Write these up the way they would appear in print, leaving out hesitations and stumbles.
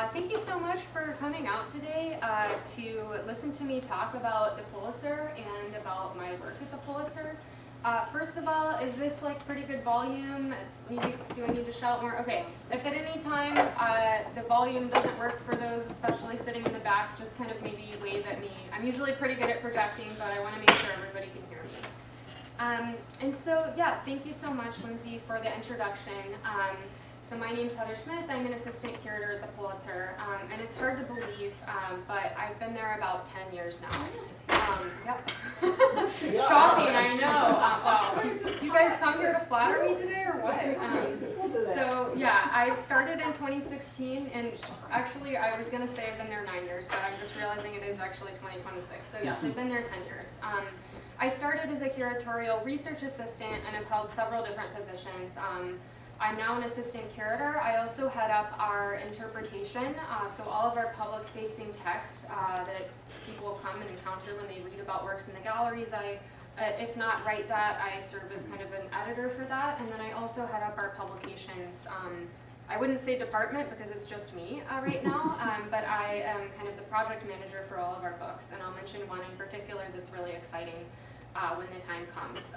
Thank you so much for coming out today to listen to me talk about the Pulitzer and about my work at the Pulitzer. First of all, is this like pretty good volume? Do I need to shout more? Okay, if at any time the volume doesn't work for those, especially sitting in the back, just kind of maybe wave at me. I'm usually pretty good at projecting, but I want to make sure everybody can hear me. And so, yeah, thank you so much, Lindsay, for the introduction. So my name's Heather Smith. I'm an assistant curator at the Pulitzer, and it's hard to believe, but I've been there about 10 years now. Yep. Shocking, I know. Wow. Did you guys come here to flatter me today, or what? So yeah, I started in 2016, and actually I was going to say I've been there 9 years, but I'm just realizing it is actually 2026. So yes, I've been there 10 years. I started as a curatorial research assistant and have held several different positions. I'm now an assistant curator. I also head up our interpretation, so all of our public-facing text that people will come and encounter when they read about works in the galleries. If not write that, I serve as kind of an editor for that, and then I also head up our publications. I wouldn't say department because it's just me right now, but I am kind of the project manager for all of our books, and I'll mention one in particular that's really exciting when the time comes.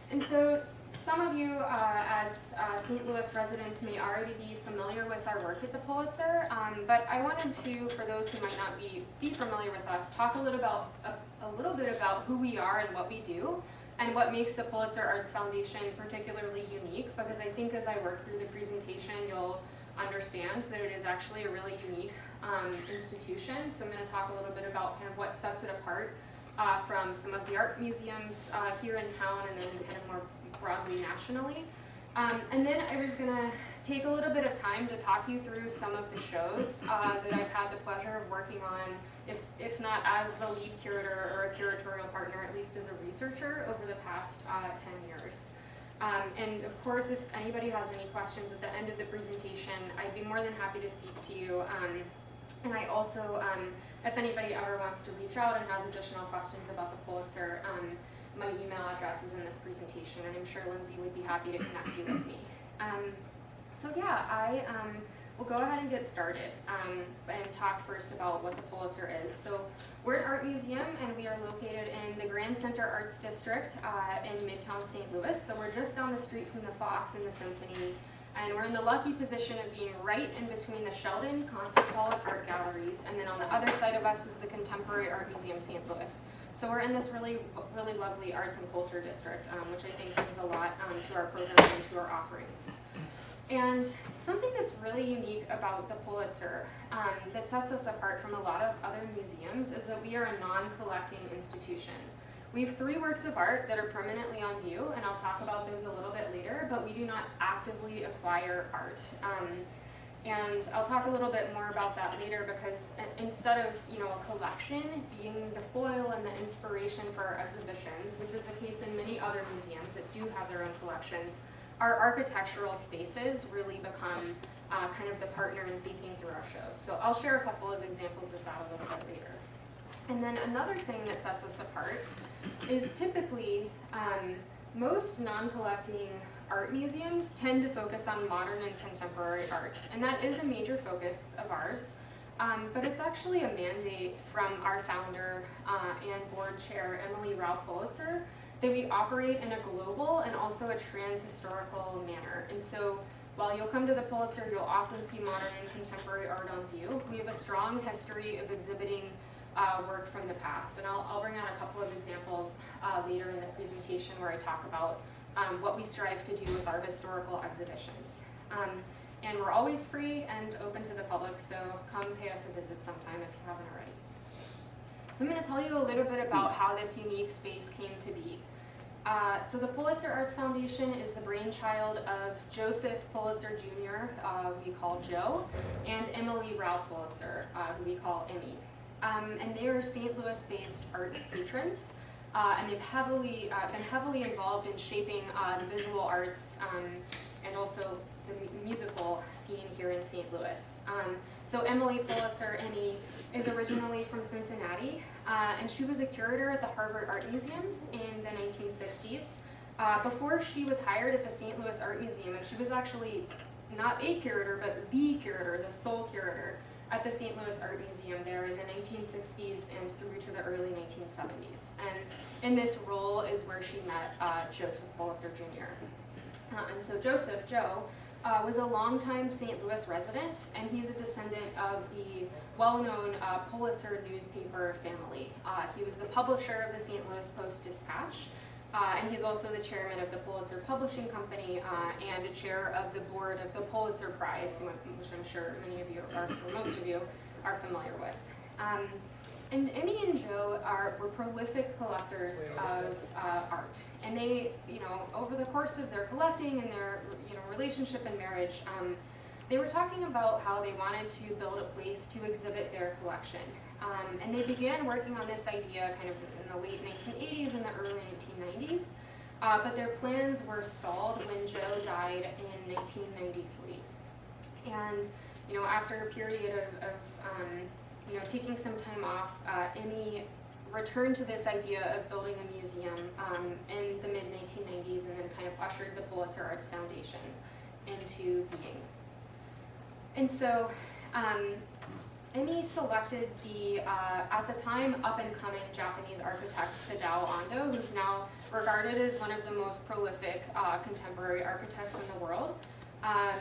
And so some of you as St. Louis residents may already be familiar with our work at the Pulitzer, but I wanted to, for those who might not be familiar with us, talk a little bit about who we are and what we do, and what makes the Pulitzer Arts Foundation particularly unique, because I think as I work through the presentation, you'll understand that it is actually a really unique institution. So I'm going to talk a little bit about kind of what sets it apart from some of the art museums here in town, and then kind of more broadly nationally. And then I was going to take a little bit of time to talk you through some of the shows that I've had the pleasure of working on, if not as the lead curator or a curatorial partner, at least as a researcher over the past 10 years. And of course, if anybody has any questions at the end of the presentation, I'd be more than happy to speak to you. And I also, if anybody ever wants to reach out and has additional questions about the Pulitzer, my email address is in this presentation, and I'm sure Lindsay would be happy to connect you with me. So yeah, I will go ahead and get started and talk first about what the Pulitzer is. So we're an art museum, and we are located in the Grand Center Arts District in Midtown St. Louis. So we're just down the street from the Fox and the Symphony. And we're in the lucky position of being right in between the Sheldon, Concert Hall, and Art Galleries, and then on the other side of us is the Contemporary Art Museum St. Louis. So we're in this really, really lovely arts and culture district, which I think brings a lot to our program and to our offerings. And something that's really unique about the Pulitzer that sets us apart from a lot of other museums is that we are a non-collecting institution. We have 3 works of art that are permanently on view, and I'll talk about those a little bit later, but we do not actively acquire art. And I'll talk a little bit more about that later, because instead of a collection being the foil and the inspiration for our exhibitions, which is the case in many other museums that do have their own collections, our architectural spaces really become kind of the partner in thinking through our shows. So I'll share a couple of examples of that a little bit later. And then another thing that sets us apart is typically most non-collecting art museums tend to focus on modern and contemporary art, and that is a major focus of ours, but it's actually a mandate from our founder and board chair, Emily Rao Pulitzer, that we operate in a global and also a trans-historical manner. And so while you'll come to the Pulitzer, you'll often see modern and contemporary art on view. We have a strong history of exhibiting work from the past, and I'll bring out a couple of examples later in the presentation where I talk about what we strive to do with our historical exhibitions. And we're always free and open to the public, so come pay us a visit sometime if you haven't already. So I'm going to tell you a little bit about how this unique space came to be. So the Pulitzer Arts Foundation is the brainchild of Joseph Pulitzer Jr., we call Joe, and Emily Rao Pulitzer, who we call Emmy. And they are St. Louis-based arts patrons, and they've been heavily involved in shaping the visual arts and also the musical scene here in St. Louis. So Emily Pulitzer, Emmy, is originally from Cincinnati, and she was a curator at the Harvard Art Museums in the 1960s. Before she was hired at the St. Louis Art Museum, and she was actually not a curator, but the curator, the sole curator. at the St. Louis Art Museum there in the 1960s and through to the early 1970s. And in this role is where she met Joseph Pulitzer Jr. And so Joseph, Joe, was a longtime St. Louis resident, and he's a descendant of the well-known Pulitzer newspaper family. He was the publisher of the St. Louis Post-Dispatch, and he's also the chairman of the Pulitzer Publishing Company and a chair of the board of the Pulitzer Prize, which I'm sure many of you are, or most of you, are familiar with. And Emmy and Joe were prolific collectors of art, and they, over the course of their collecting and their, relationship and marriage, they were talking about how they wanted to build a place to exhibit their collection. And they began working on this idea kind of in the late 1980s and the early 1990s, but their plans were stalled when Joe died in 1993. And, after a period of taking some time off, Emmy returned to this idea of building a museum in the mid-1990s and then kind of ushered the Pulitzer Arts Foundation into being. And so Emmy selected the, at the time, up-and-coming Japanese architect Tadao Ando, who's now regarded as one of the most prolific contemporary architects in the world.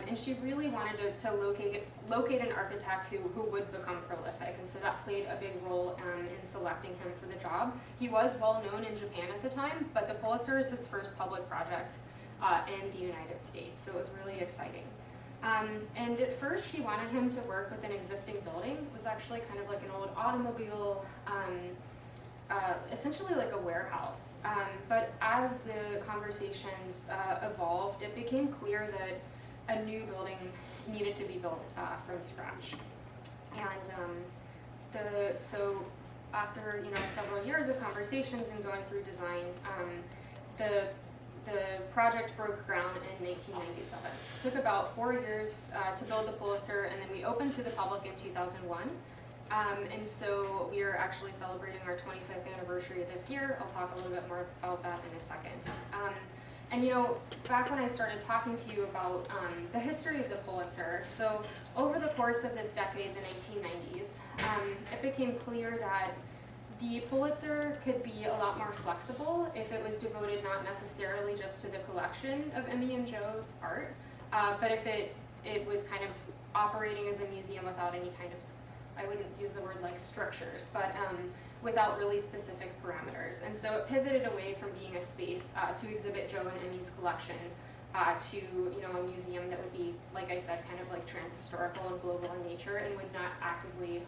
And she really wanted to locate an architect who would become prolific, and so that played a big role in selecting him for the job. He was well known in Japan at the time, but the Pulitzer is his first public project in the United States, so it was really exciting. And at first she wanted him to work with an existing building. It was actually kind of like an old automobile, essentially like a warehouse. But as the conversations evolved, it became clear that a new building needed to be built from scratch. And so after several years of conversations and going through design, the project broke ground in 1997. It took about 4 years to build the Pulitzer, and then we opened to the public in 2001. And so we are actually celebrating our 25th anniversary this year. I'll talk a little bit more about that in a second. And back when I started talking to you about the history of the Pulitzer, so over the course of this decade, the 1990s, it became clear that the Pulitzer could be a lot more flexible if it was devoted not necessarily just to the collection of Emmy and Joe's art, but if it was kind of operating as a museum without any kind of, I wouldn't use the word like structures, but without really specific parameters. And so it pivoted away from being a space to exhibit Joe and Emmy's collection to a museum that would be, like I said, kind of like trans-historical and global in nature and would not actively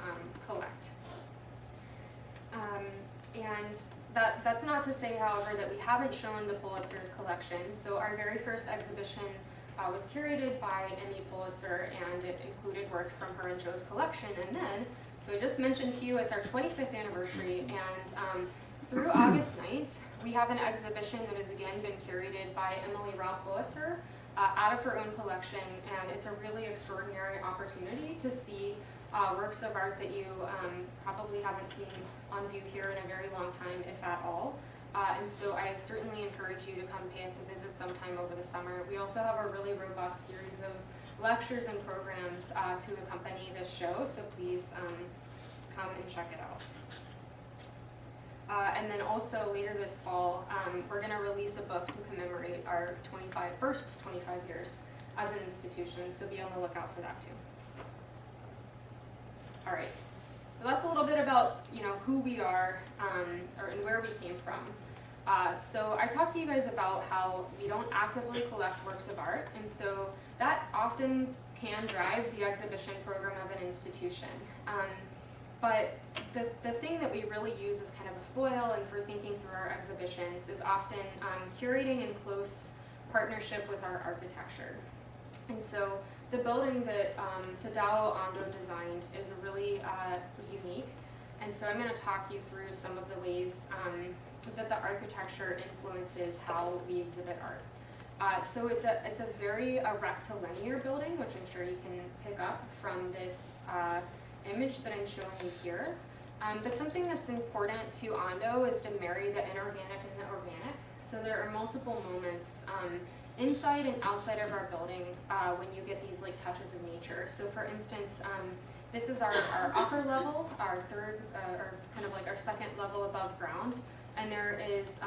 collect. And that's not to say, however, that we haven't shown the Pulitzer's collection. So our very first exhibition was curated by Emmy Pulitzer, and it included works from her and Joe's collection. And then, so I just mentioned to you, it's our 25th anniversary, and through August 9th, we have an exhibition that has again been curated by Emily Ralph Pulitzer out of her own collection, and it's a really extraordinary opportunity to see works of art that you probably haven't seen on view here in a very long time, if at all. And so I certainly encourage you to come pay us a visit sometime over the summer. We also have a really robust series of lectures and programs to accompany this show, so please come and check it out. And then also later this fall, we're going to release a book to commemorate our first 25 years as an institution, so be on the lookout for that too. All right, so that's a little bit about who we are and where we came from. So I talked to you guys about how we don't actively collect works of art, and so that often can drive the exhibition program of an institution. But the thing that we really use as kind of a foil and for thinking through our exhibitions is often curating in close partnership with our architecture. And so the building that Tadao Ando designed is really unique, and so I'm going to talk you through some of the ways that the architecture influences how we exhibit art. So it's a very rectilinear building, which I'm sure you can pick up from this image that I'm showing you here. But something that's important to Ando is to marry the inorganic and the organic. So there are multiple moments inside and outside of our building when you get these like touches of nature. So for instance, This is our upper level, our third, or kind of like our second level above ground. And there is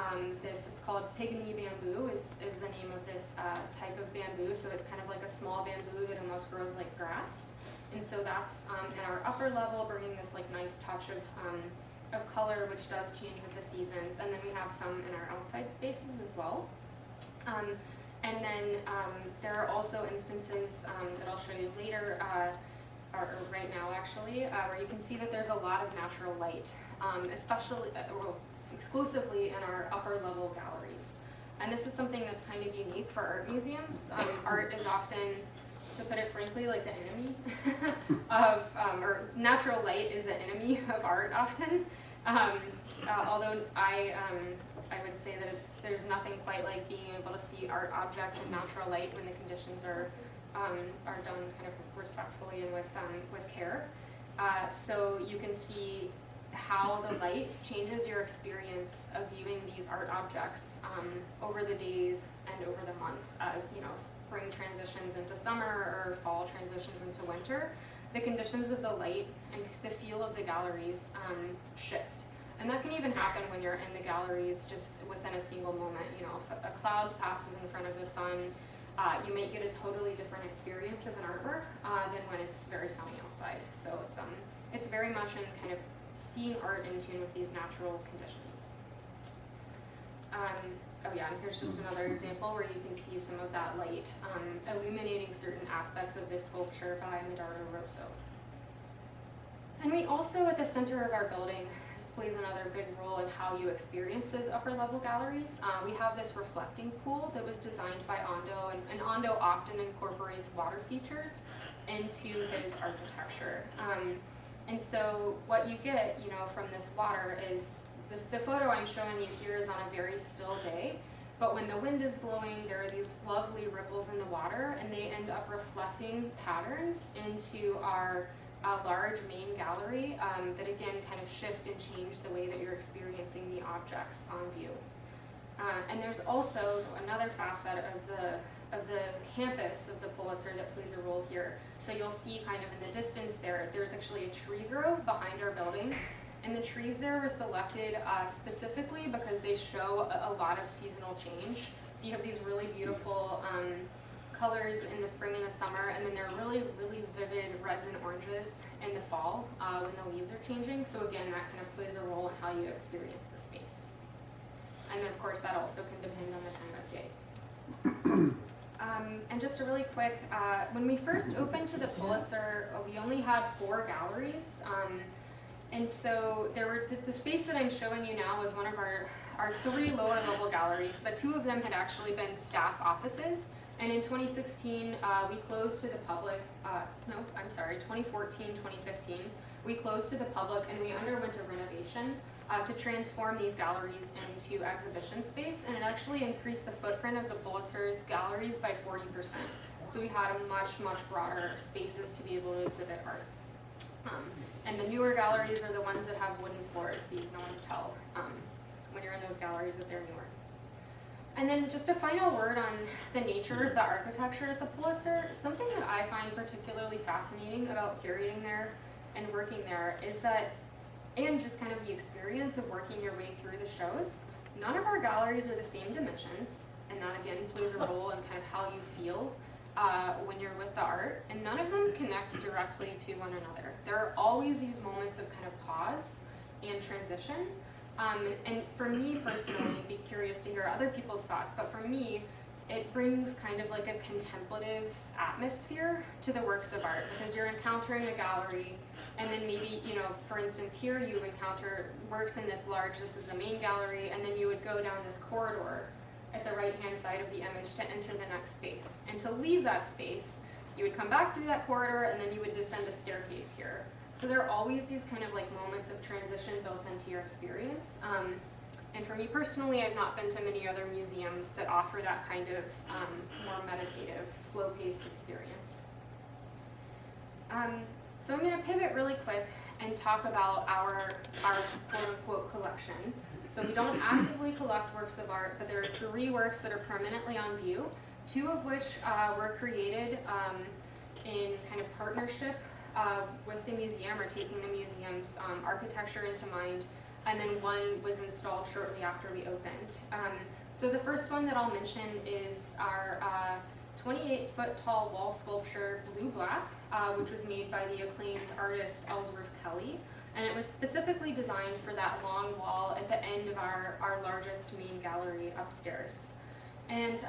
this, it's called pygmy bamboo is the name of this type of bamboo. So it's kind of like a small bamboo that almost grows like grass. And so that's in our upper level, bringing this like nice touch of color, which does change with the seasons. And then we have some in our outside spaces as well. And then there are also instances that I'll show you later, or right now actually, where you can see that there's a lot of natural light, especially, well, exclusively in our upper level galleries. And this is something that's kind of unique for art museums. Art is often, to put it frankly, like the enemy of, or natural light is the enemy of art often. Although I would say that there's nothing quite like being able to see art objects in natural light when the conditions are done kind of respectfully and with care. So you can see how the light changes your experience of viewing these art objects over the days and over the months as, you know, spring transitions into summer or fall transitions into winter. The conditions of the light and the feel of the galleries shift. And that can even happen when you're in the galleries just within a single moment. You know, if a cloud passes in front of the sun, you may get a totally different experience of an artwork than when it's very sunny outside. So it's very much in kind of seeing art in tune with these natural conditions. Oh yeah, and here's just another example where you can see some of that light illuminating certain aspects of this sculpture by Medardo Rosso. And we also, at the center of our building, this plays another big role in how you experience those upper level galleries. We have this reflecting pool that was designed by Ando, and Ando often incorporates water features into his architecture. And so what you get, you know, from this water is, the photo I'm showing you here is on a very still day, but when the wind is blowing, there are these lovely ripples in the water, and they end up reflecting patterns into our large main gallery that again kind of shift and change the way that you're experiencing the objects on view. And there's also another facet of the campus of the Pulitzer that plays a role here. So you'll see kind of in the distance there's actually a tree grove behind our building. And the trees there were selected specifically because they show a lot of seasonal change. So you have these really beautiful colors in the spring and the summer, and then there are really, really vivid reds and oranges in the fall when the leaves are changing. So again, that kind of plays a role in how you experience the space. And then of course that also can depend on the time of day. And just a really quick, when we first opened to the Pulitzer, we only had 4 galleries. And so there were, the space that I'm showing you now was one of our 3 lower level galleries, but 2 of them had actually been staff offices. And in 2016, we closed to the public, 2014, 2015, we closed to the public and we underwent a renovation to transform these galleries into exhibition space, and it actually increased the footprint of the Pulitzer's galleries by 40%. So we had a much, much broader spaces to be able to exhibit art. And the newer galleries are the ones that have wooden floors, so you can always tell when you're in those galleries that they're newer. And then just a final word on the nature of the architecture at the Pulitzer. Something that I find particularly fascinating about curating there and working there is that, and just kind of the experience of working your way through the shows, none of our galleries are the same dimensions, and that again plays a role in kind of how you feel when you're with the art, and none of them connect directly to one another. There are always these moments of kind of pause and transition. And for me personally, I'd be curious to hear other people's thoughts, but for me, it brings kind of like a contemplative atmosphere to the works of art, because you're encountering a gallery, and then maybe, you know, for instance, here you encounter works in this large, this is the main gallery, and then you would go down this corridor at the right-hand side of the image to enter the next space. And to leave that space, you would come back through that corridor, and then you would descend a staircase here. So there are always these kind of like moments of transition built into your experience. And for me personally, I've not been to many other museums that offer that kind of more meditative, slow-paced experience. So I'm going to pivot really quick and talk about our quote-unquote collection. So we don't actively collect works of art, but there are 3 works that are permanently on view, 2 of which were created in kind of partnership with the museum, or taking the museum's architecture into mind, and then one was installed shortly after we opened. So the first one that I'll mention is our 28-foot tall wall sculpture, Blue Black, which was made by the acclaimed artist Ellsworth Kelly. And it was specifically designed for that long wall at the end of our largest main gallery upstairs. And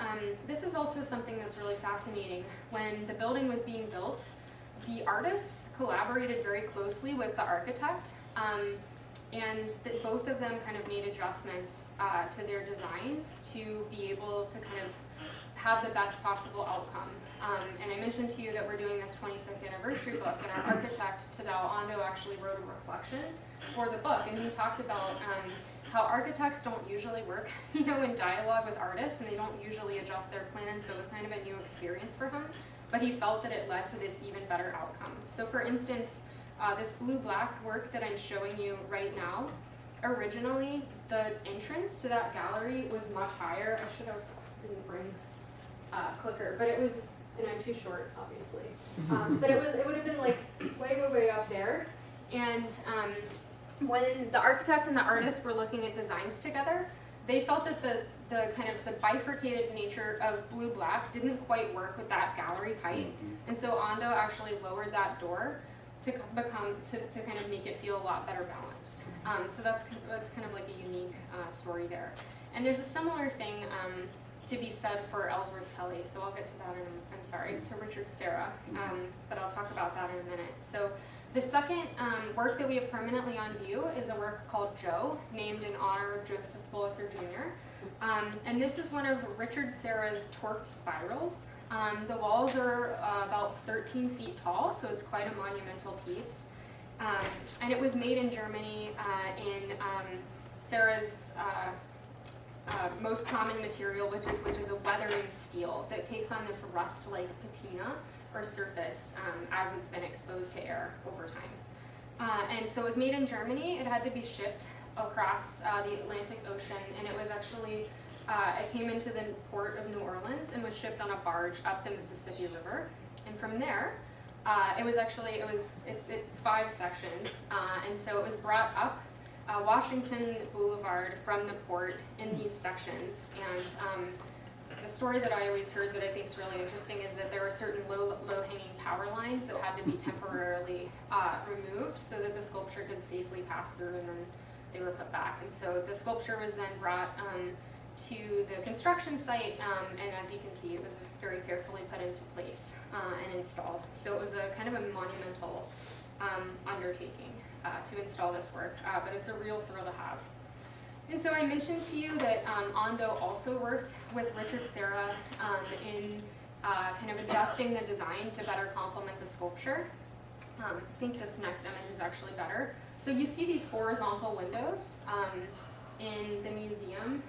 this is also something that's really fascinating. When the building was being built, the artists collaborated very closely with the architect, and both of them kind of made adjustments to their designs to be able to kind of have the best possible outcome. And I mentioned to you that we're doing this 25th anniversary book, and our architect, Tadao Ando, actually wrote a reflection for the book, and he talked about how architects don't usually work, in dialogue with artists, and they don't usually adjust their plans, so it was kind of a new experience for him, but he felt that it led to this even better outcome. So for instance, this Blue Black work that I'm showing you right now, originally the entrance to that gallery was much higher. I should have didn't bring clicker, but it was, and I'm too short, obviously. But it would have been like way up there. And when the architect and the artist were looking at designs together, they felt that the kind of the bifurcated nature of Blue Black didn't quite work with that gallery height. And so Ando actually lowered that door to kind of make it feel a lot better balanced. So that's kind of like a unique story there. And there's a similar thing to be said for Ellsworth Kelly, so I'll get to that to Richard Serra, but I'll talk about that in a minute. So the second work that we have permanently on view is a work called Joe, named in honor of Joseph Pulitzer Jr. And this is one of Richard Serra's torqued spirals. The walls are about 13 feet tall, so it's quite a monumental piece. And it was made in Germany in Serra's most common material, which is a weathering steel that takes on this rust-like patina or surface as it's been exposed to air over time. And so it was made in Germany. It had to be shipped across the Atlantic Ocean, and it was actually, it came into the port of New Orleans and was shipped on a barge up the Mississippi River. And from there, it's 5 sections, and so it was brought up Washington Boulevard from the port in these sections. And the story that I always heard that I think is really interesting is that there were certain low-hanging power lines that had to be temporarily removed so that the sculpture could safely pass through, and then they were put back. And so the sculpture was then brought to the construction site, and as you can see, it was very carefully put into place and installed. So it was a kind of a monumental undertaking to install this work, but it's a real thrill to have. And so I mentioned to you that Ando also worked with Richard Serra in kind of adjusting the design to better complement the sculpture. I think this next image is actually better. So you see these horizontal windows in the museum.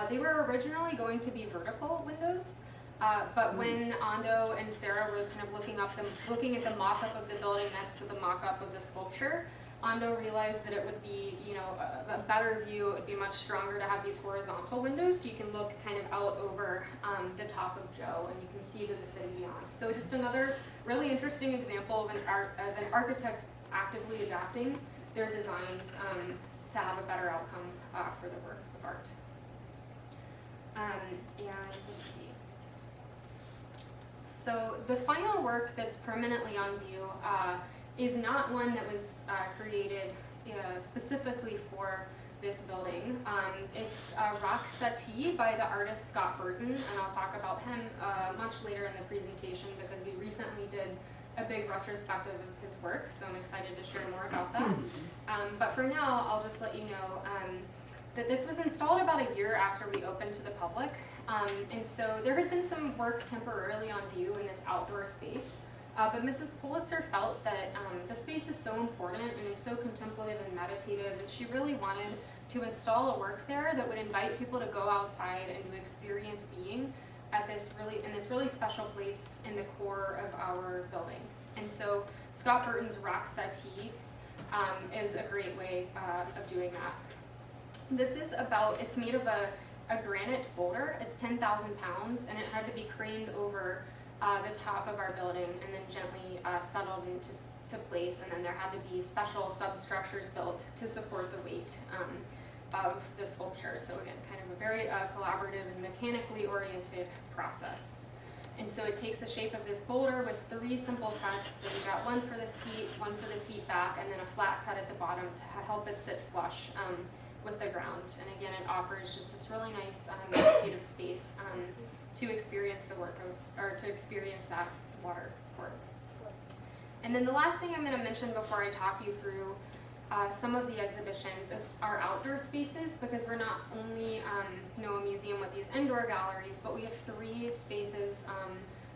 They were originally going to be vertical windows, but when Ando and Serra were kind of looking at the mock-up of the building next to the mock-up of the sculpture, Ando realized that it would be, a better view. It would be much stronger to have these horizontal windows, so you can look kind of out over the top of Joe, and you can see to the city beyond. So just another really interesting example of an architect actively adapting their designs to have a better outcome for the work of art. And let's see. So the final work that's permanently on view is not one that was created specifically for this building. It's a rock settee by the artist Scott Burton, and I'll talk about him much later in the presentation because we recently did a big retrospective of his work, so I'm excited to share more about that. But for now, I'll just let you know that this was installed about a year after we opened to the public, and so there had been some work temporarily on view in this outdoor space. But Mrs. Pulitzer felt that the space is so important and it's so contemplative and meditative that she really wanted to install a work there that would invite people to go outside and to experience being at this really special place in the core of our building. And so Scott Burton's rock settee is a great way of doing that. This is it's made of a granite boulder. It's 10,000 pounds, and it had to be craned over the top of our building and then gently settled into place, and then there had to be special substructures built to support the weight of the sculpture. So again, kind of a very collaborative and mechanically oriented process. And so it takes the shape of this boulder with 3 simple cuts. So we got one for the seat back, and then a flat cut at the bottom to help it sit flush with the ground. And again, it offers just this really nice meditative space to experience the work of, or to experience that water court. And then the last thing I'm going to mention before I talk you through some of the exhibitions is our outdoor spaces, because we're not only a museum with these indoor galleries, but we have 3 spaces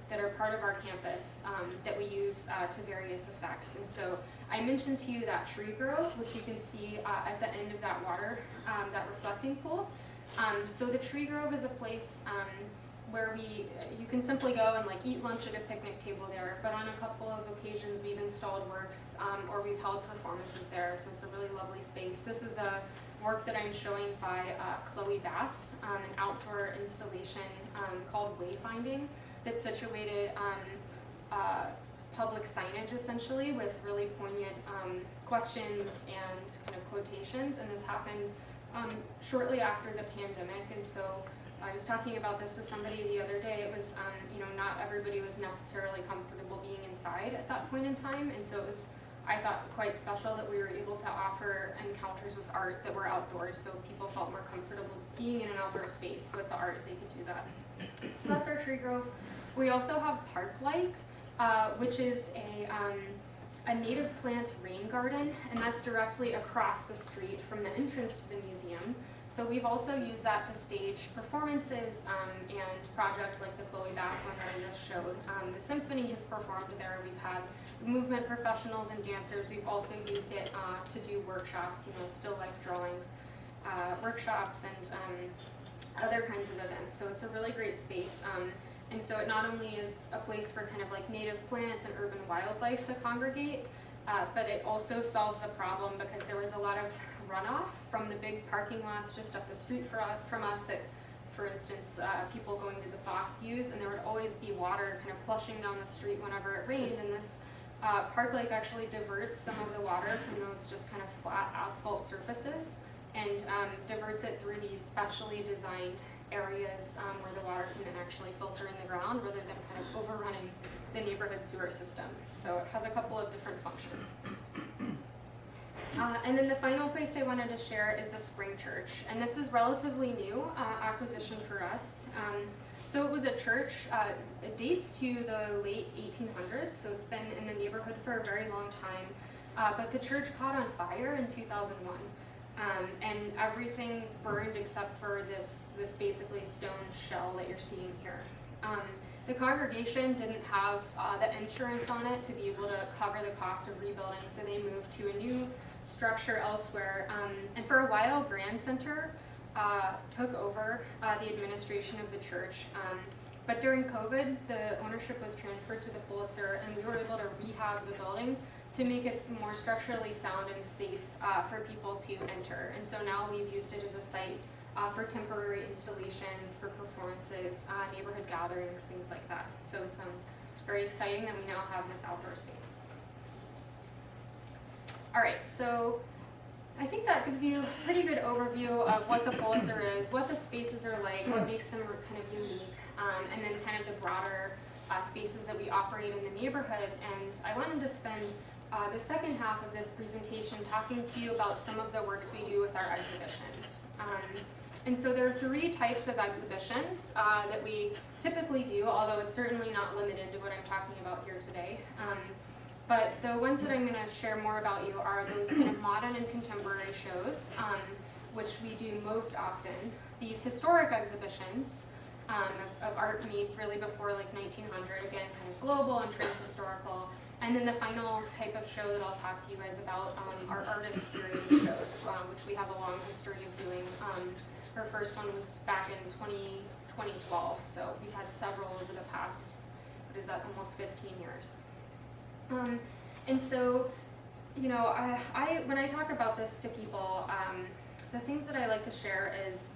that are part of our campus that we use to various effects. And so I mentioned to you that tree grove, which you can see at the end of that water, that reflecting pool. So the tree grove is a place where you can simply go and like eat lunch at a picnic table there, but on a couple of occasions we've installed works or we've held performances there, so it's a really lovely space. This is a work that I'm showing by Chloe Bass, an outdoor installation called Wayfinding that's situated public signage essentially with really poignant questions and kind of quotations, and this happened shortly after the pandemic. And so I was talking about this to somebody the other day. It was, not everybody was necessarily comfortable being inside at that point in time, and so it was, I thought, quite special that we were able to offer encounters with art that were outdoors, so people felt more comfortable being in an outdoor space with the art. They could do that. So that's our tree grove. We also have Park-like, which is a native plant rain garden, and that's directly across the street from the entrance to the museum. So we've also used that to stage performances and projects like the Chloe Bass one that I just showed. The symphony has performed there. We've had movement professionals and dancers. We've also used it to do workshops, still life drawings, workshops, and other kinds of events. So it's a really great space. And so it not only is a place for kind of like native plants and urban wildlife to congregate, but it also solves a problem because there was a lot of runoff from the big parking lots just up the street from us that, for instance, people going to the Fox use, and there would always be water kind of flushing down the street whenever it rained, and this park lake actually diverts some of the water from those just kind of flat asphalt surfaces and diverts it through these specially designed areas where the water can then actually filter in the ground rather than kind of overrunning the neighborhood sewer system. So it has a couple of different functions. And then the final place I wanted to share is the Spring Church, and this is relatively new acquisition for us. So it was a church, it dates to the late 1800s, so it's been in the neighborhood for a very long time, but the church caught on fire in 2001. And everything burned except for this basically stone shell that you're seeing here. The congregation didn't have the insurance on it to be able to cover the cost of rebuilding, so they moved to a new structure elsewhere. And for a while, Grand Center took over the administration of the church. But during COVID, the ownership was transferred to the Pulitzer, and we were able to rehab the building to make it more structurally sound and safe for people to enter. And so now we've used it as a site for temporary installations, for performances, neighborhood gatherings, things like that. So it's very exciting that we now have this outdoor space. All right, so I think that gives you a pretty good overview of what the Pulitzer is, what the spaces are like, what makes them kind of unique, and then kind of the broader spaces that we operate in the neighborhood. And I wanted to spend the second half of this presentation talking to you about some of the works we do with our exhibitions. And so there are 3 types of exhibitions that we typically do, although it's certainly not limited to what I'm talking about here today. But the ones that I'm going to share more about you are those kind of modern and contemporary shows, which we do most often. These historic exhibitions of art made really before like 1900, again, kind of global and trans-historical. And then the final type of show that I'll talk to you guys about are artist curated shows, which we have a long history of doing. Our first one was back in 2012, so we've had several over the past, almost 15 years. And so, I when I talk about this to people, the things that I like to share is,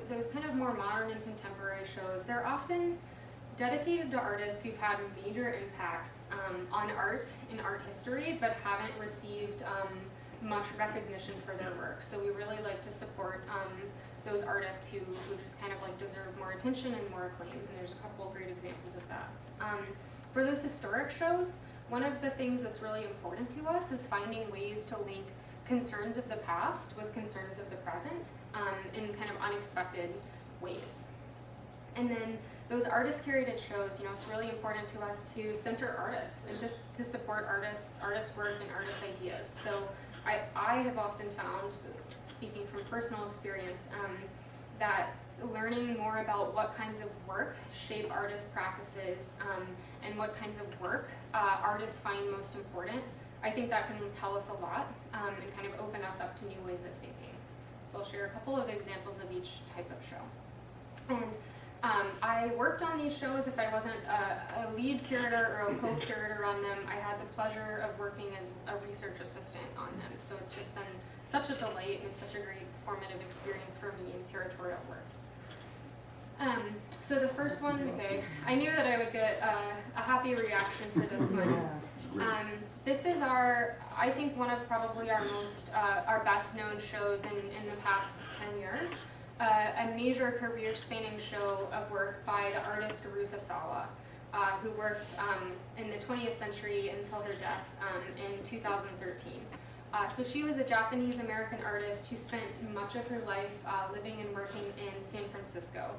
those kind of more modern and contemporary shows, they're often dedicated to artists who've had major impacts on art and art history, but haven't received much recognition for their work. So we really like to support those artists who just kind of like deserve more attention and more acclaim, and there's a couple of great examples of that. For those historic shows, one of the things that's really important to us is finding ways to link concerns of the past with concerns of the present in kind of unexpected ways. And then those artist-curated shows, it's really important to us to center artists and just to support artists' work and artists' ideas. So I have often found, speaking from personal experience, that learning more about what kinds of work shape artist practices and what kinds of work artists find most important, I think that can tell us a lot and kind of open us up to new ways of thinking. So I'll share a couple of examples of each type of show. And I worked on these shows. If I wasn't a lead curator or a co-curator on them, I had the pleasure of working as a research assistant on them. So it's just been such a delight and such a great formative experience for me in curatorial work. So the first one, okay, I knew that I would get a happy reaction for this one. This is I think one of probably our best known shows in the past 10 years. A major career-spanning show of work by the artist Ruth Asawa, who worked in the 20th century until her death in 2013. So she was a Japanese-American artist who spent much of her life living and working in San Francisco.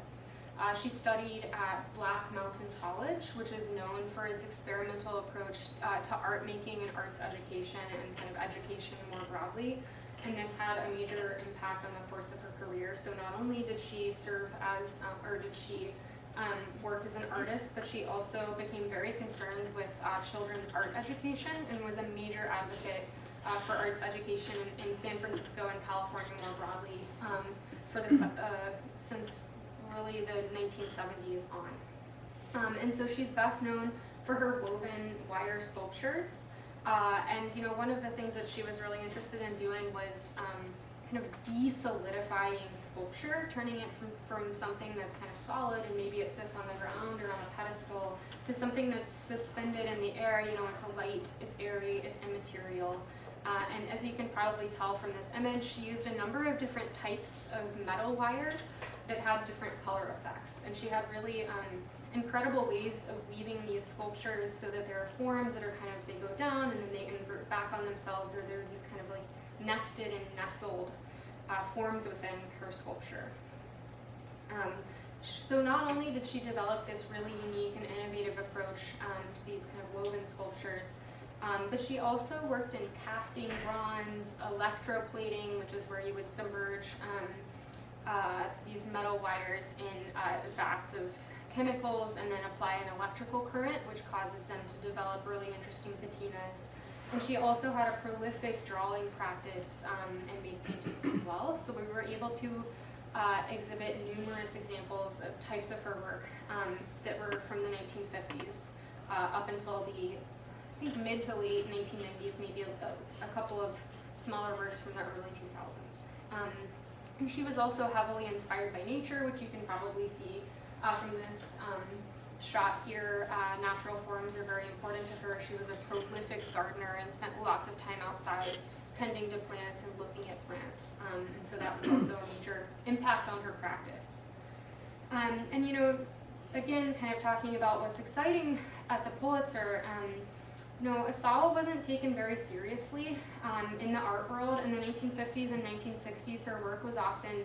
She studied at Black Mountain College, which is known for its experimental approach to art making and arts education and kind of education more broadly. And this had a major impact on the course of her career. So not only did she serve as, work as an artist, but she also became very concerned with children's art education and was a major advocate for arts education in San Francisco and California more broadly since really the 1970s on. And so she's best known for her woven wire sculptures. And one of the things that she was really interested in doing was kind of de-solidifying sculpture, turning it from something that's kind of solid and maybe it sits on the ground or on a pedestal to something that's suspended in the air. It's a light, it's airy, it's immaterial. And as you can probably tell from this image, she used a number of different types of metal wires that had different color effects. And she had really incredible ways of weaving these sculptures so that there are forms that are kind of, they go down and then they invert back on themselves, or they're these kind of like nested and nestled forms within her sculpture. So not only did she develop this really unique and innovative approach to these kind of woven sculptures, but she also worked in casting bronze, electroplating, which is where you would submerge these metal wires in vats of chemicals and then apply an electrical current, which causes them to develop really interesting patinas. And she also had a prolific drawing practice and made paintings as well. So we were able to exhibit numerous examples of types of her work that were from the 1950s up until the, I think, mid to late 1990s, maybe a couple of smaller works from the early 2000s. And she was also heavily inspired by nature, which you can probably see from this shot here. Natural forms are very important to her. She was a prolific gardener and spent lots of time outside tending to plants and looking at plants. And so that was also a major impact on her practice. And again, kind of talking about what's exciting at the Pulitzer, Asawa wasn't taken very seriously in the art world. In the 1950s and 1960s, her work was often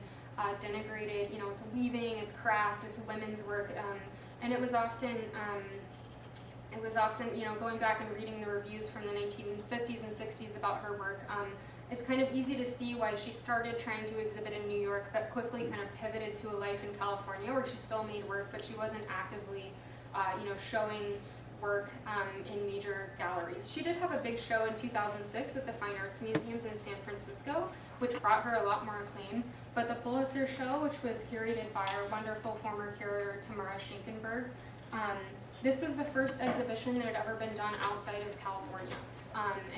denigrated. It's weaving, it's craft, it's women's work, and it was often, going back and reading the reviews from the 1950s and 60s about her work, it's kind of easy to see why she started trying to exhibit in New York, but quickly kind of pivoted to a life in California where she still made work, but she wasn't actively, showing work in major galleries. She did have a big show in 2006 at the Fine Arts Museums in San Francisco, which brought her a lot more acclaim. But the Pulitzer show, which was curated by our wonderful former curator, Tamara Schenkenberg, this was the first exhibition that had ever been done outside of California.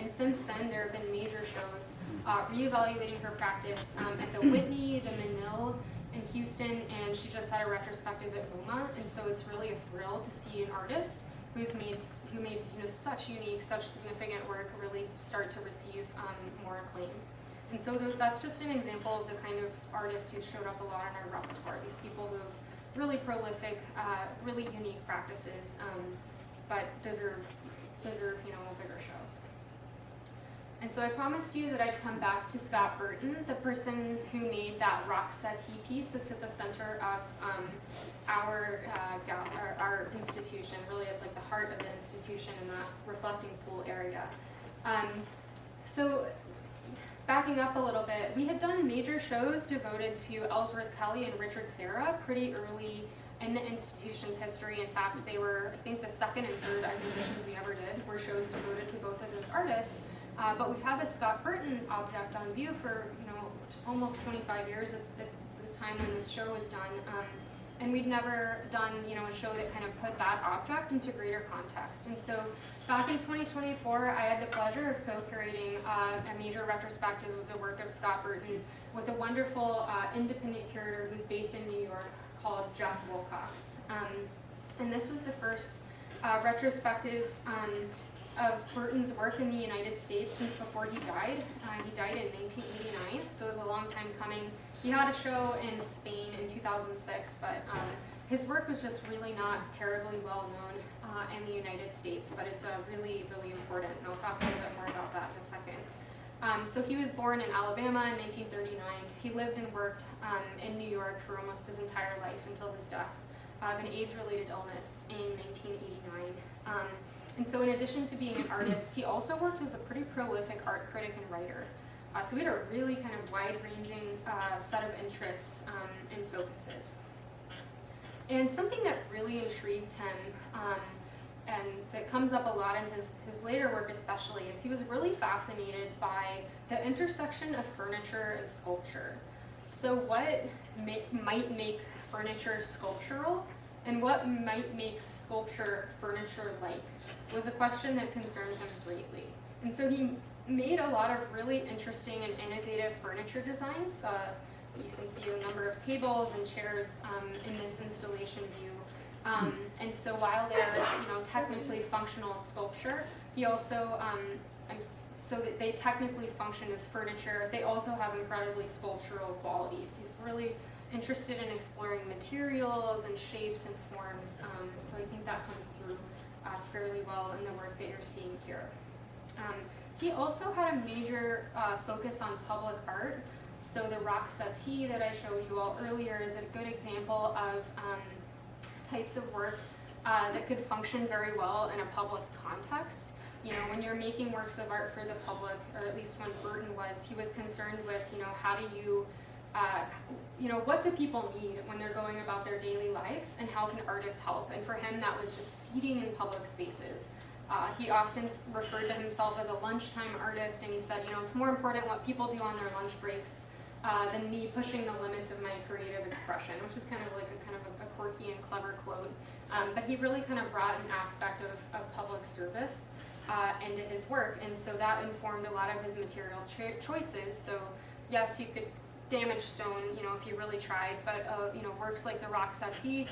And since then, there have been major shows reevaluating her practice at the Whitney, the Menil, in Houston, and she just had a retrospective at MoMA, and so it's really a thrill to see an artist who made such unique, such significant work really start to receive more acclaim. And so that's just an example of the kind of artists who showed up a lot in our repertoire. These people who have really prolific, really unique practices, but deserve bigger shows. And so I promised you that I'd come back to Scott Burton, the person who made that rock settee piece that's at the center of our institution, really at like the heart of the institution in that reflecting pool area. So backing up a little bit, we had done major shows devoted to Ellsworth Kelly and Richard Serra pretty early in the institution's history. In fact, they were, I think, the second and third exhibitions we ever did were shows devoted to both of those artists. But we've had the Scott Burton object on view for almost 25 years at the time when this show was done, and we'd never done a show that kind of put that object into greater context. And so back in 2024, I had the pleasure of co-curating a major retrospective of the work of Scott Burton with a wonderful independent curator who's based in New York called Jess Wilcox. And this was the first retrospective of Burton's work in the United States since before he died. He died in 1989, so it was a long time coming. He had a show in Spain in 2006, but his work was just really not terribly well known in the United States, but it's really, really important, and I'll talk a little bit more about that in a second. So he was born in Alabama in 1939. He lived and worked in New York for almost his entire life until his death of an AIDS-related illness in 1989. And so in addition to being an artist, he also worked as a pretty prolific art critic and writer. So we had a really kind of wide-ranging set of interests and focuses. And something that really intrigued him, and that comes up a lot in his later work especially, is he was really fascinated by the intersection of furniture and sculpture. So what might make furniture sculptural, and what might make sculpture furniture-like was a question that concerned him greatly. And so he made a lot of really interesting and innovative furniture designs. You can see a number of tables and chairs in this installation view. And so while they're technically functional sculpture, he also, so that they technically function as furniture, they also have incredibly sculptural qualities. He's really interested in exploring materials and shapes and forms, so I think that comes through fairly well in the work that you're seeing here. He also had a major focus on public art, so the rock settee that I showed you all earlier is a good example of types of work that could function very well in a public context. When you're making works of art for the public, or at least when Burton was, he was concerned with, how do you what do people need when they're going about their daily lives, and how can artists help? And for him, that was just seating in public spaces. He often referred to himself as a lunchtime artist, and he said, it's more important what people do on their lunch breaks than me pushing the limits of my creative expression, which is kind of a quirky and clever quote. But he really kind of brought an aspect of public service into his work, and so that informed a lot of his material choices. So yes, you could damage stone, if you really tried, but works like the rock settee,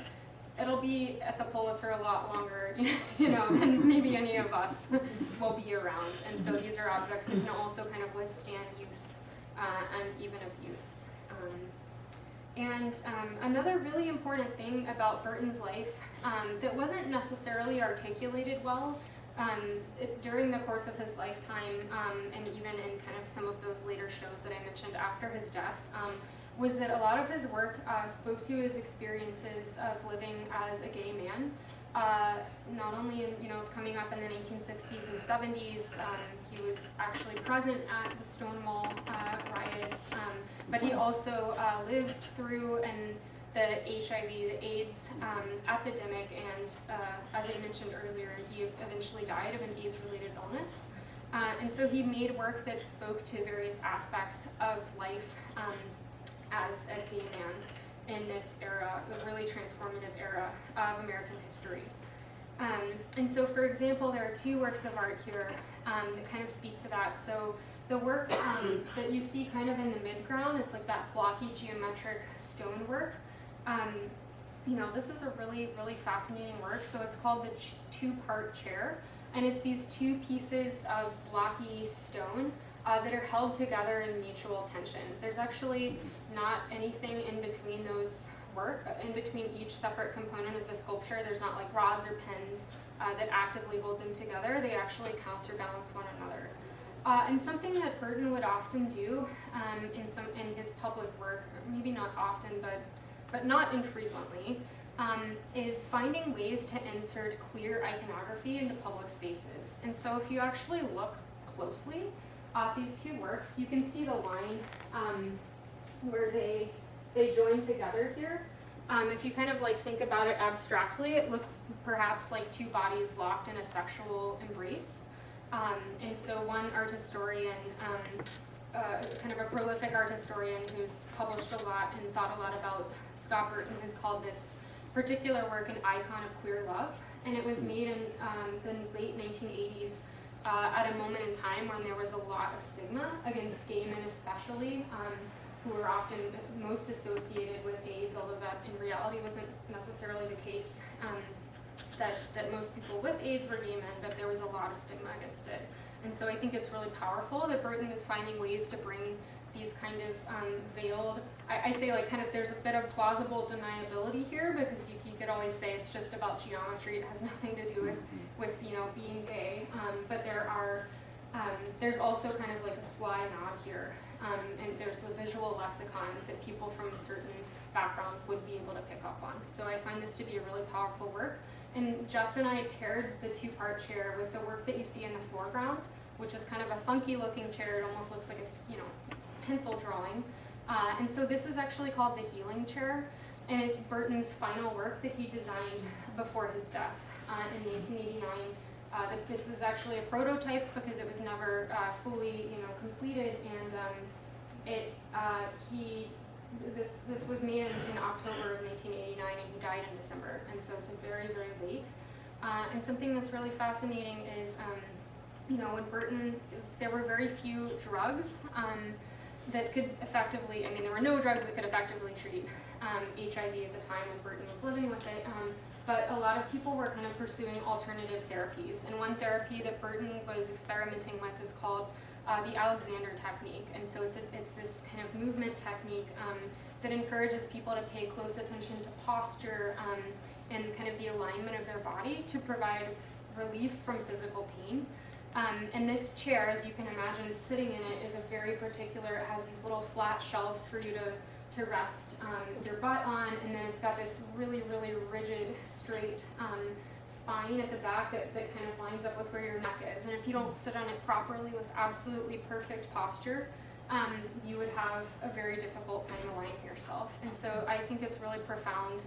it'll be at the Pulitzer a lot longer, than maybe any of us will be around. And so these are objects that can also kind of withstand use and even abuse. Another really important thing about Burton's life that wasn't necessarily articulated well during the course of his lifetime, and even in kind of some of those later shows that I mentioned after his death, was that a lot of his work spoke to his experiences of living as a gay man, not only in, coming up in the 1960s and 70s. He was actually present at the Stonewall riots, but he also lived through the HIV, the AIDS epidemic, and as I mentioned earlier, he eventually died of an AIDS-related illness. And so he made work that spoke to various aspects of life as a gay man in this era, a really transformative era of American history. And so, for example, there are two works of art here that kind of speak to that. So the work that you see kind of in the midground, it's like that blocky geometric stonework. You know, this is a really, really fascinating work. So it's called the two-part chair, and it's these two pieces of blocky stone that are held together in mutual tension. There's actually not anything in between those work, in between each separate component of the sculpture. There's not like rods or pins that actively hold them together. They actually counterbalance one another. And something that Burton would often do in his public work, maybe not often, but not infrequently, is finding ways to insert queer iconography into public spaces. And so if you actually look closely at these two works, you can see the line where they join together here. If you kind of like think about it abstractly, it looks perhaps like two bodies locked in a sexual embrace. And so one art historian, kind of a prolific art historian who's published a lot and thought a lot about Scott Burton, has called this particular work an icon of queer love. And it was made in the late 1980s at a moment in time when there was a lot of stigma against gay men especially, who were often most associated with AIDS, although that in reality wasn't necessarily the case. That most people with AIDS were gay men, but there was a lot of stigma against it. And so I think it's really powerful that Burton is finding ways to bring these kind of veiled, I say like kind of there's a bit of plausible deniability here, because you could always say it's just about geometry, it has nothing to do with you know, being gay, but there's also kind of like a sly nod here, and there's a visual lexicon that people from a certain background would be able to pick up on. So I find this to be a really powerful work. And Jess and I paired the two-part chair with the work that you see in the foreground, which is kind of a funky looking chair. It almost looks like a, you know, pencil drawing. And so this is actually called the healing chair, and it's Burton's final work that he designed before his death in 1989. This is actually a prototype because it was never fully, you know, completed, and this was made in October of 1989, and he died in December, and so it's very, very late. And something that's really fascinating is, you know, when Burton, there were very few drugs that could effectively, I mean, there were no drugs that could effectively treat HIV at the time when Burton was living with it, but a lot of people were kind of pursuing alternative therapies. And one therapy that Burton was experimenting with is called the Alexander technique. And so it's this kind of movement technique that encourages people to pay close attention to posture and kind of the alignment of their body to provide relief from physical pain. And this chair, as you can imagine, sitting in it is a very particular, it has these little flat shelves for you to rest your butt on, and then it's got this really, really rigid, straight spine at the back that kind of lines up with where your neck is. And if you don't sit on it properly with absolutely perfect posture, you would have a very difficult time aligning yourself. And so I think it's really profound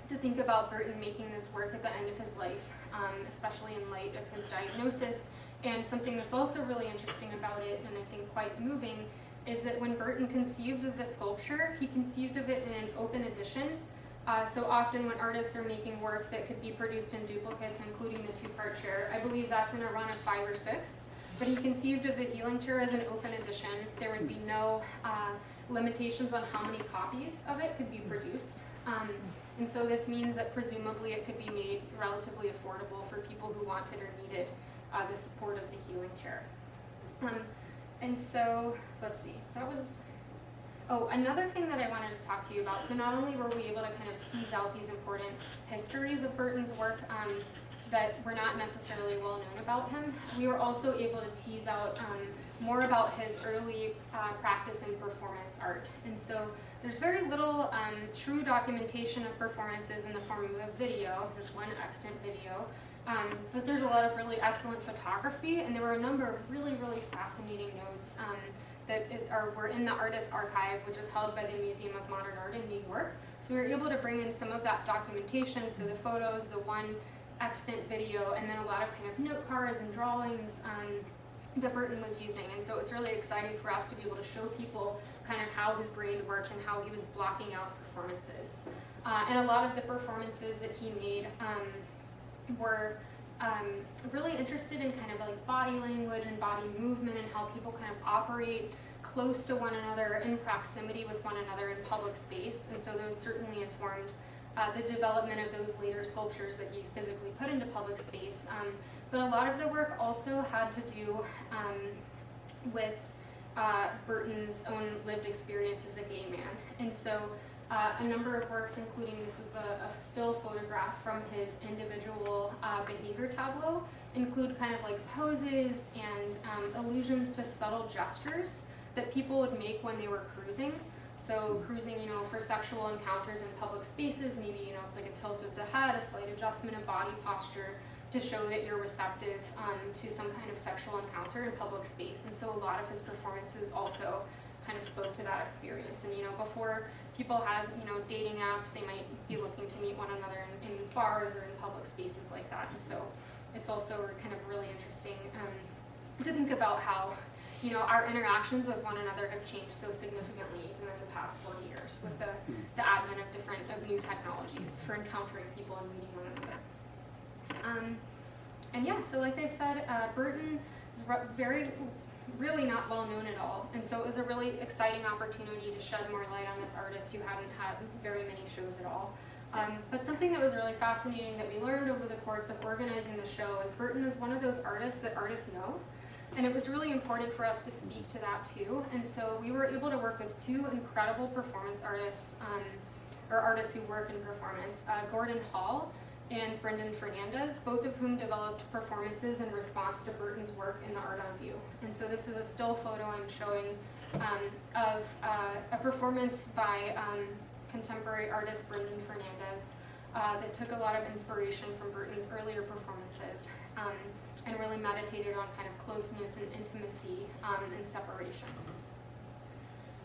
to think about Burton making this work at the end of his life, especially in light of his diagnosis. And something that's also really interesting about it, and I think quite moving, is that when Burton conceived of the sculpture, he conceived of it in an open edition. So often when artists are making work that could be produced in duplicates, including the two-part chair, I believe that's in a run of 5 or 6, but he conceived of the healing chair as an open edition. There would be no limitations on how many copies of it could be produced. And so this means that presumably it could be made relatively affordable for people who wanted or needed the support of the healing chair. And so, let's see, that was, oh, another thing that I wanted to talk to you about. So not only were we able to kind of tease out these important histories of Burton's work that were not necessarily well known about him, we were also able to tease out more about his early practice in performance art. And so there's very little true documentation of performances in the form of a video. There's one extant video. But there's a lot of really excellent photography, and there were a number of really, really fascinating notes that were in the Artist Archive, which is held by the Museum of Modern Art in New York. So we were able to bring in some of that documentation, so the photos, the one extant video, and then a lot of kind of note cards and drawings that Burton was using. And so it was really exciting for us to be able to show people kind of how his brain worked and how he was blocking out performances. And a lot of the performances that he made were really interested in kind of like body language and body movement and how people kind of operate close to one another, in proximity with one another in public space. And so those certainly informed the development of those later sculptures that you physically put into public space. But a lot of the work also had to do with Burton's own lived experience as a gay man. And so a number of works, including this is a still photograph from his individual behavior tableau, include kind of like poses and allusions to subtle gestures that people would make when they were cruising. So cruising, you know, for sexual encounters in public spaces, maybe, you know, it's like a tilt of the head, a slight adjustment of body posture to show that you're receptive to some kind of sexual encounter in public space. And so a lot of his performances also kind of spoke to that experience. And, you know, before people had, you know, dating apps, they might be looking to meet one another in bars or in public spaces like that. And so it's also kind of really interesting to think about how, you know, our interactions with one another have changed so significantly even in the past 40 years with the advent of new technologies for encountering people and meeting one another. And yeah, so like I said, Burton is really not well known at all, and so it was a really exciting opportunity to shed more light on this artist who hadn't had very many shows at all. But something that was really fascinating that we learned over the course of organizing the show is Burton is one of those artists that artists know. And it was really important for us to speak to that too. And so we were able to work with two incredible performance artists, or artists who work in performance, Gordon Hall and Brendan Fernandez, both of whom developed performances in response to Burton's work in the Art on View. And so this is a still photo I'm showing of a performance by contemporary artist Brendan Fernandez that took a lot of inspiration from Burton's earlier performances. And really meditated on kind of closeness and intimacy and separation.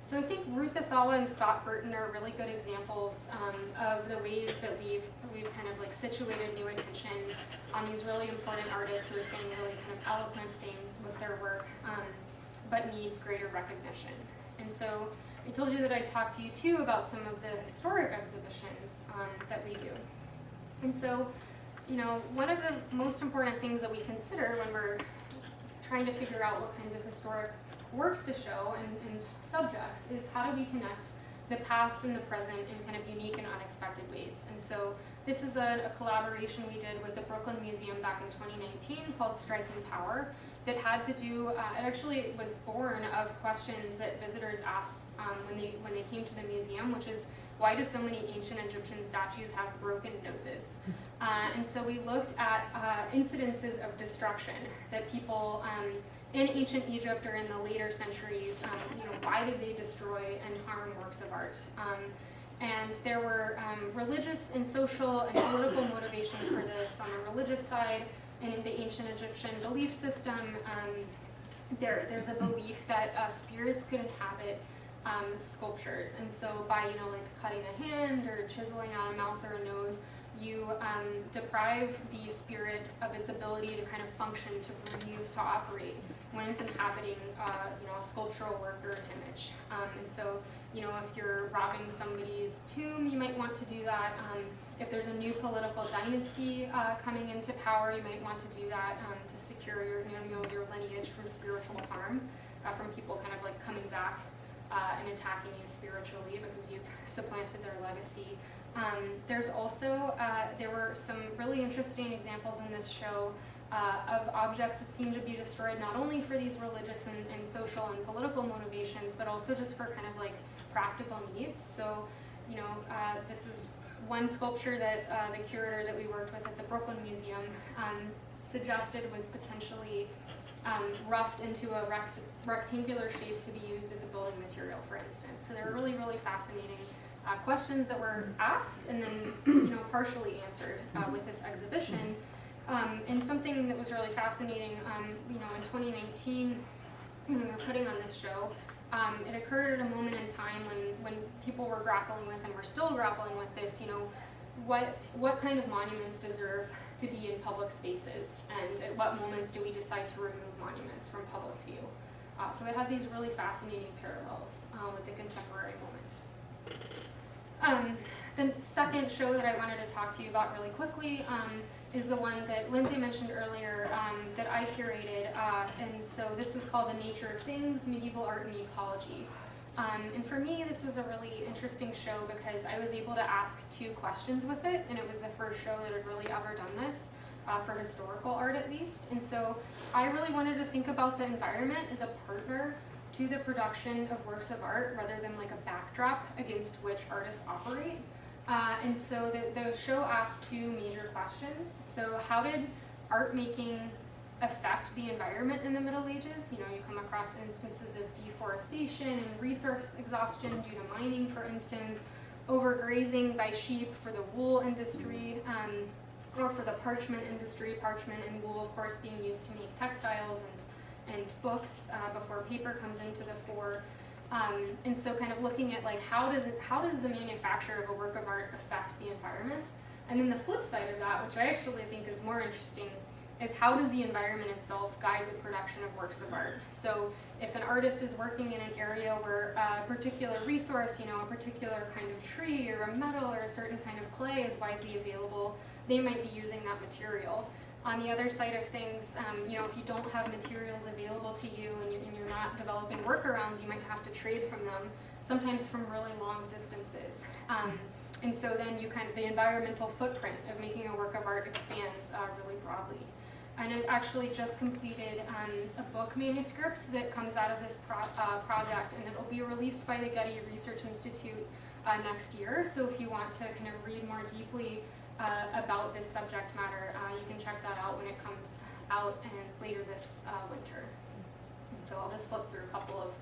So I think Ruth Asawa and Scott Burton are really good examples of the ways that we've kind of like situated new attention on these really important artists who are saying really kind of eloquent things with their work, but need greater recognition. And so I told you that I'd talk to you too about some of the historic exhibitions that we do. And so, you know, one of the most important things that we consider when we're trying to figure out what kinds of historic works to show and subjects is how do we connect the past and the present in kind of unique and unexpected ways. And so this is a collaboration we did with the Brooklyn Museum back in 2019 called Striking Power that had to do, it actually was born of questions that visitors asked when they came to the museum, which is, why do so many ancient Egyptian statues have broken noses? And so we looked at incidences of destruction that people in ancient Egypt or in the later centuries, you know, why did they destroy and harm works of art? And there were religious and social and political motivations for this. On the religious side, and in the ancient Egyptian belief system, there's a belief that spirits could inhabit sculptures, and so by, you know, like cutting a hand or chiseling out a mouth or a nose, you deprive the spirit of its ability to kind of function, to breathe, to operate when it's inhabiting, you know, a sculptural work or an image. And so, you know, if you're robbing somebody's tomb, you might want to do that. If there's a new political dynasty coming into power, you might want to do that to secure your, you know, your lineage from spiritual harm, from people kind of like coming back and attacking you spiritually because you've supplanted their legacy. There's also, there were some really interesting examples in this show of objects that seem to be destroyed not only for these religious and social and political motivations, but also just for kind of like practical needs. So, you know, this is one sculpture that the curator that we worked with at the Brooklyn Museum suggested was potentially roughed into a rectangular shape to be used as a building material, for instance. So there were really, really fascinating questions that were asked and then, you know, partially answered with this exhibition. And something that was really fascinating, you know, in 2019, when we were putting on this show, it occurred at a moment in time when people were grappling with, and we're still grappling with this, you know, what kind of monuments deserve to be in public spaces, and at what moments do we decide to remove monuments from public view. So it had these really fascinating parallels with the contemporary moment. The second show that I wanted to talk to you about really quickly is the one that Lindsay mentioned earlier that I curated. And so this was called The Nature of Things, Medieval Art and Ecology. And for me, this was a really interesting show because I was able to ask 2 questions with it, and it was the first show that had really ever done this, for historical art at least. And so I really wanted to think about the environment as a partner to the production of works of art rather than like a backdrop against which artists operate. And so the show asked 2 major questions. So how did art making affect the environment in the Middle Ages? You know, you come across instances of deforestation and resource exhaustion due to mining, for instance, overgrazing by sheep for the wool industry, or for the parchment industry, parchment and wool, of course, being used to make textiles and books before paper comes into the fore. And so kind of looking at like how does the manufacture of a work of art affect the environment? And then the flip side of that, which I actually think is more interesting, is how does the environment itself guide the production of works of art? So if an artist is working in an area where a particular resource, you know, a particular kind of tree or a metal or a certain kind of clay is widely available, they might be using that material. On the other side of things, you know, if you don't have materials available to you and you're not developing workarounds, you might have to trade from them, sometimes from really long distances. And so then the environmental footprint of making a work of art expands really broadly. And I've actually just completed a book manuscript that comes out of this project, and it'll be released by the Getty Research Institute next year. So if you want to kind of read more deeply about this subject matter, you can check that out when it comes out later this winter. And so I'll just flip through a couple of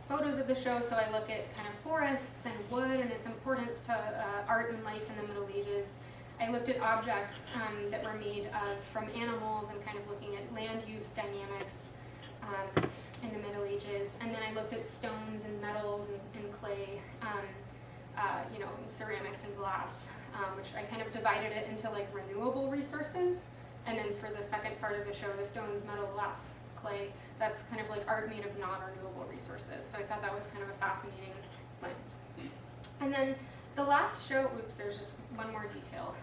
photos of the show. So I look at kind of forests and wood and its importance to art and life in the Middle Ages. I looked at objects that were made from animals and kind of looking at land use dynamics in the Middle Ages. And then I looked at stones and metals and clay, you know, and ceramics and glass, which I kind of divided it into like renewable resources. And then for the second part of the show, the stones, metal, glass, clay, that's kind of like art made of non-renewable resources. So I thought that was kind of a fascinating lens. And then the last show, oops, there's just one more detail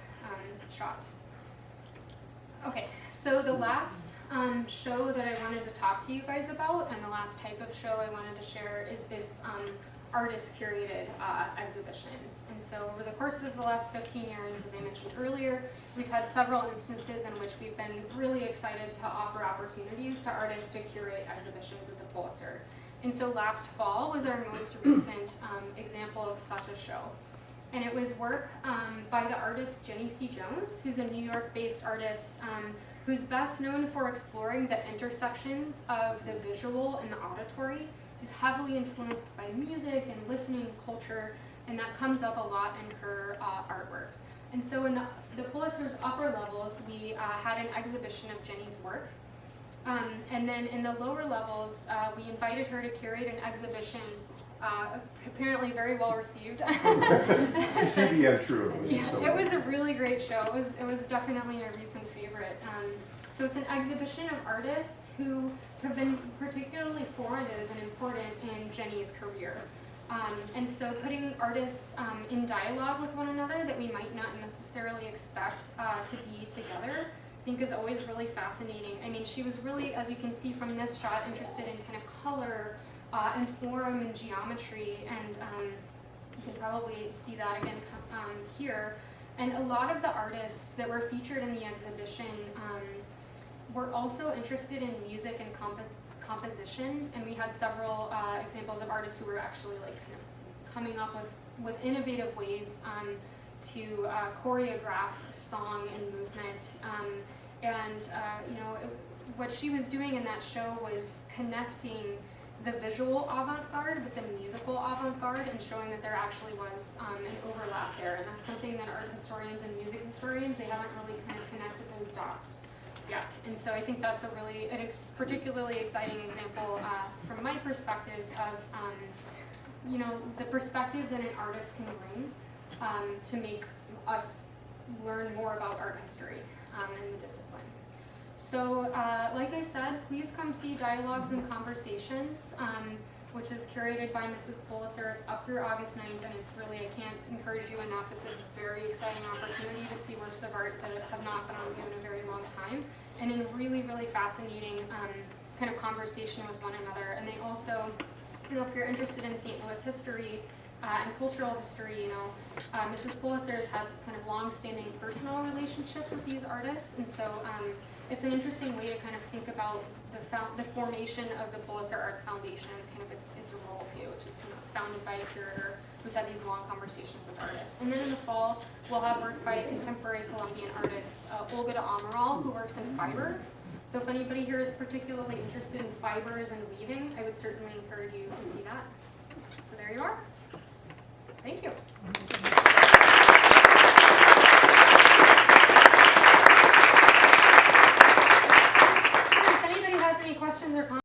shot. Okay, so the last show that I wanted to talk to you guys about, and the last type of show I wanted to share, is this artist-curated exhibitions. And so over the course of the last 15 years, as I mentioned earlier, we've had several instances in which we've been really excited to offer opportunities to artists to curate exhibitions at the Pulitzer. And so last fall was our most recent example of such a show. And it was work by the artist Jennie C. who's a New York-based artist who's best known for exploring the intersections of the visual and the auditory. She's heavily influenced by music and listening culture, and that comes up a lot in her artwork. And so in the Pulitzer's upper levels, we had an exhibition of Jennie's work. And then in the lower levels, we invited her to curate an exhibition, apparently very well received. To see the true. It was a really great show. It was definitely a recent favorite. So it's an exhibition of artists who have been particularly formative and important in Jennie's career. And so putting artists in dialogue with one another that we might not necessarily expect to be together, I think is always really fascinating. I mean, she was really, as you can see from this shot, interested in kind of color and form and geometry, and you can probably see that again here. And a lot of the artists that were featured in the exhibition were also interested in music and composition, and we had several examples of artists who were actually like kind of coming up with innovative ways to choreograph song and movement. You know, what she was doing in that show was connecting the visual avant-garde with the musical avant-garde and showing that there actually was an overlap there. And that's something that art historians and music historians, they haven't really kind of connected those dots yet. And so I think that's a particularly exciting example from my perspective of, you know, the perspective that an artist can bring to make us learn more about art history and the discipline. So, like I said, please come see Dialogues and Conversations. which is curated by Mrs. Pulitzer. It's up through August 9th, and it's really, I can't encourage you enough, it's a very exciting opportunity to see works of art that have not been on view in a very long time, and in really, really fascinating kind of conversation with one another. And they also, you know, if you're interested in St. Louis history and cultural history, you know, Mrs. Pulitzer has had kind of long-standing personal relationships with these artists, and so it's an interesting way to kind of think about the formation of the Pulitzer Arts Foundation, kind of its role too, which is, you know, it's founded by a curator who's had these long conversations with artists. And then in the fall, we'll have work by a contemporary Colombian artist, Olga de Amaral, who works in fibers. So if anybody here is particularly interested in fibers and weaving, I would certainly encourage you to see that. So there you are. Thank you.